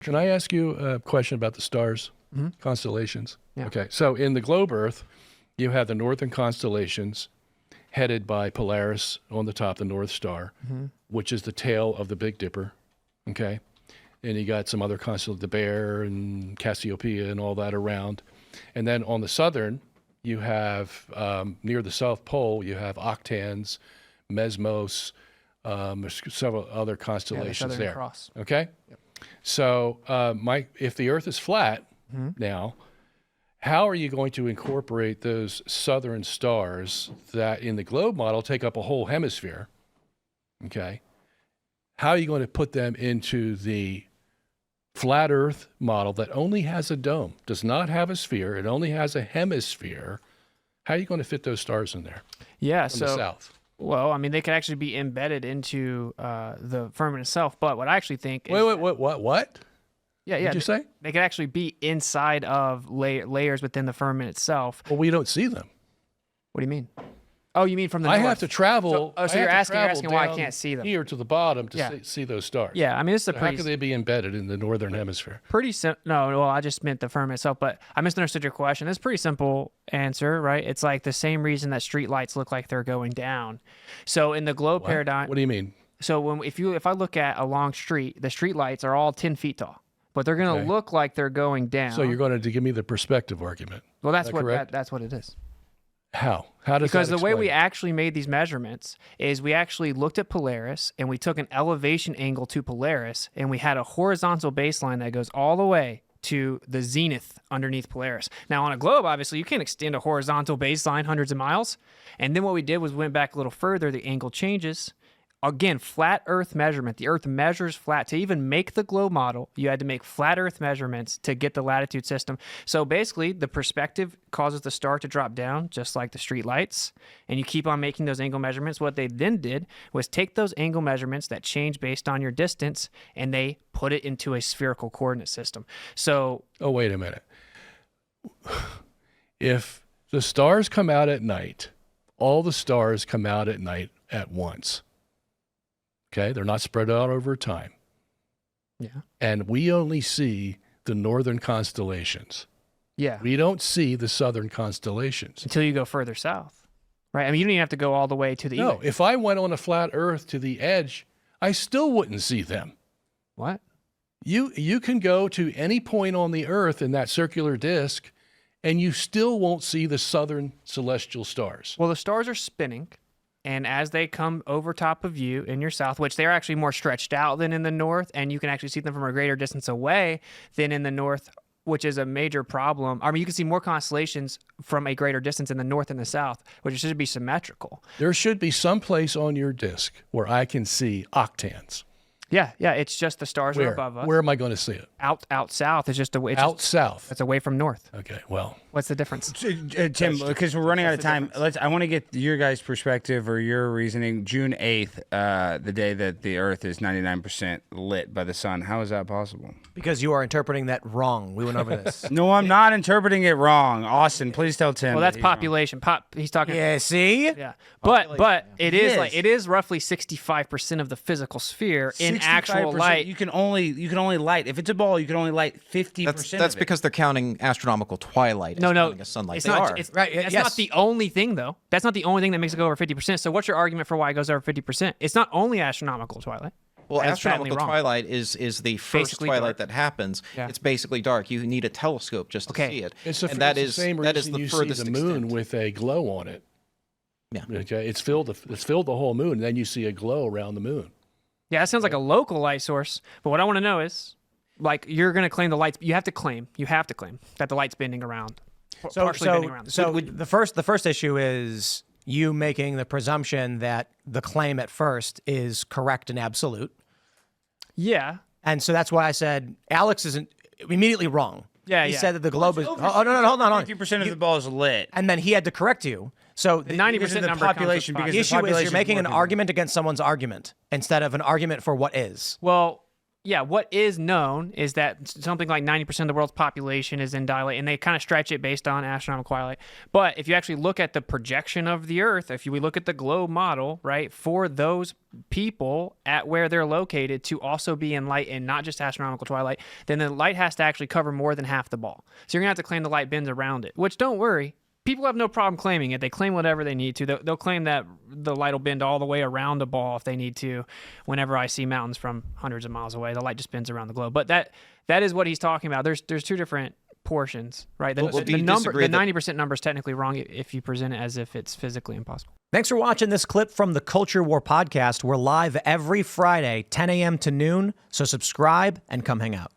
Can I ask you a question about the stars, constellations? Yeah. Okay, so in the globe Earth, you have the northern constellations headed by Polaris on the top, the North Star, which is the tail of the Big Dipper, okay? And you got some other constellations, the Bear and Cassiopeia and all that around. And then on the southern, you have, near the South Pole, you have Octans, Mesmos, there's several other constellations there. Cross. Okay? Yep. So if the Earth is flat now, how are you going to incorporate those southern stars that in the globe model take up a whole hemisphere? Okay. How are you going to put them into the flat Earth model that only has a dome, does not have a sphere, it only has a hemisphere? How are you going to fit those stars in there? Yeah, from the south? Well, I mean, they could actually be embedded into the firmament itself. But what I actually think is... Wait, what? Yeah. What'd you say? They could actually be inside of layers within the firmament itself. Well, we don't see them. What do you mean? Oh, you mean from the north? I have to travel. So you're asking why I can't see them. Here to the bottom to see those stars. Yeah, I mean, this is how could they be embedded in the northern hemisphere? Pretty simple. No, well, I just meant the firmament itself, but I misunderstood your question. It's a pretty simple answer, right? It's like the same reason that street lights look like they're going down. So in the globe paradigm... What do you mean? So if I look at a long street, the street lights are all 10 feet tall, but they're going to look like they're going down. So you're going to give me the perspective argument. Well, that's what it is. How? How does Because that the way explain we it? actually made these measurements is we actually looked at Polaris and we took an elevation angle to Polaris and we had a horizontal baseline that goes all the way to the zenith underneath Polaris. Now on a globe, obviously, you can't extend a horizontal baseline hundreds of miles. And then what we did was went back a little further, the angle changes. Again, flat Earth measurement. The Earth measures flat. To even make the globe model, you had to make flat Earth measurements to get the latitude system. So basically, the perspective causes the star to drop down, just like the street lights, and you keep on making those angle measurements. What they then did was take those angle measurements that change based on your distance, and they put it into a spherical coordinate system. So... Oh, wait a minute. If the stars come out at night, all the stars come out at night at once. Okay, they're not spread out over time. Yeah. And we only see the northern constellations. Yeah. We don't see the southern constellations. Until you go further south, right? I mean, you don't even have to go all the way to the No, if I went on a flat Earth to the edge, I still wouldn't see them. What? You can go to any point on the Earth in that circular disk, and you still won't see the southern celestial stars. Well, the stars are spinning. And as they come over top of you in your south, which they're actually more stretched out than in the north, and you can actually see them from a greater distance away than in the north, which is a major problem. I mean, you can see more constellations from a greater distance in the north and the south, which should be symmetrical. There should be some place on your disk where I can see octans. Yeah, it's just the stars are above us. Where am I going to see it? Out south is just away. South. It's away from north. Okay, well. What's the difference? Tim, because we're running out of time, I want to get your guys' perspective or your reasoning. June 8th, the day that the Earth is 99% lit by the sun. How is that possible? Because you are interpreting that wrong. We went over this. No, I'm not interpreting it wrong. Austin, please tell Tim. Well, that's population. He's talking. Yeah, see? Yeah, but it is roughly 65% of the physical sphere in actual light. You can only light if it's a ball. You can only light 50%. That's because they're counting astronomical twilight. No, as sunlight. it's they not. are. That's not the only thing, though. That's not the only thing that makes it go over 50%. So what's your argument for why it goes over 50%? It's not only astronomical twilight. Well, That's astronomical patently wrong. twilight is the first Basically twilight dark. that happens. Yeah. It's basically dark. You need a telescope just to see it. It's and that the is same that is reason the you furthest see the moon extent. with a glow on it. Yeah. Okay, it's filled the whole moon, and then you see a glow around the moon. Yeah, that sounds like a local light source. But what I want to know is, like, you're going to claim the lights. You have to claim that the light's bending around. Partially bending around. The first issue is you making the presumption that the claim at first is correct and absolute. Yeah. And so that's why I said Alex isn't immediately wrong. Yeah, he yeah. said that the globe is. Oh, no, hold on. 50% of the ball is lit. And then he had to correct you. So The 90% number population, comes with because the the issue is you're population's making more an people. argument against someone's argument instead of an argument for what is. Well, yeah, what is known is that something like 90% of the world's population is in dilate, and they kind of stretch it based on astronomical twilight. But if you actually look at the projection of the Earth, if we look at the globe model, right, for those people at where they're located to also be in light and not just astronomical twilight, then the light has to actually cover more than half the ball. So you're going to have to claim the light bends around it, which don't worry. People have no problem claiming it. They claim whatever they need to. They'll claim that the light will bend all the way around the ball if they need to. Whenever I see mountains from hundreds of miles away, the light just bends around the globe. But that is what he's talking about. There's two different portions, right? The 90% number is technically wrong if you present it as if it's physically impossible. Thanks for watching this clip from the Culture War podcast. We're live every Friday, 10 a.m. to noon, so subscribe and come hang out.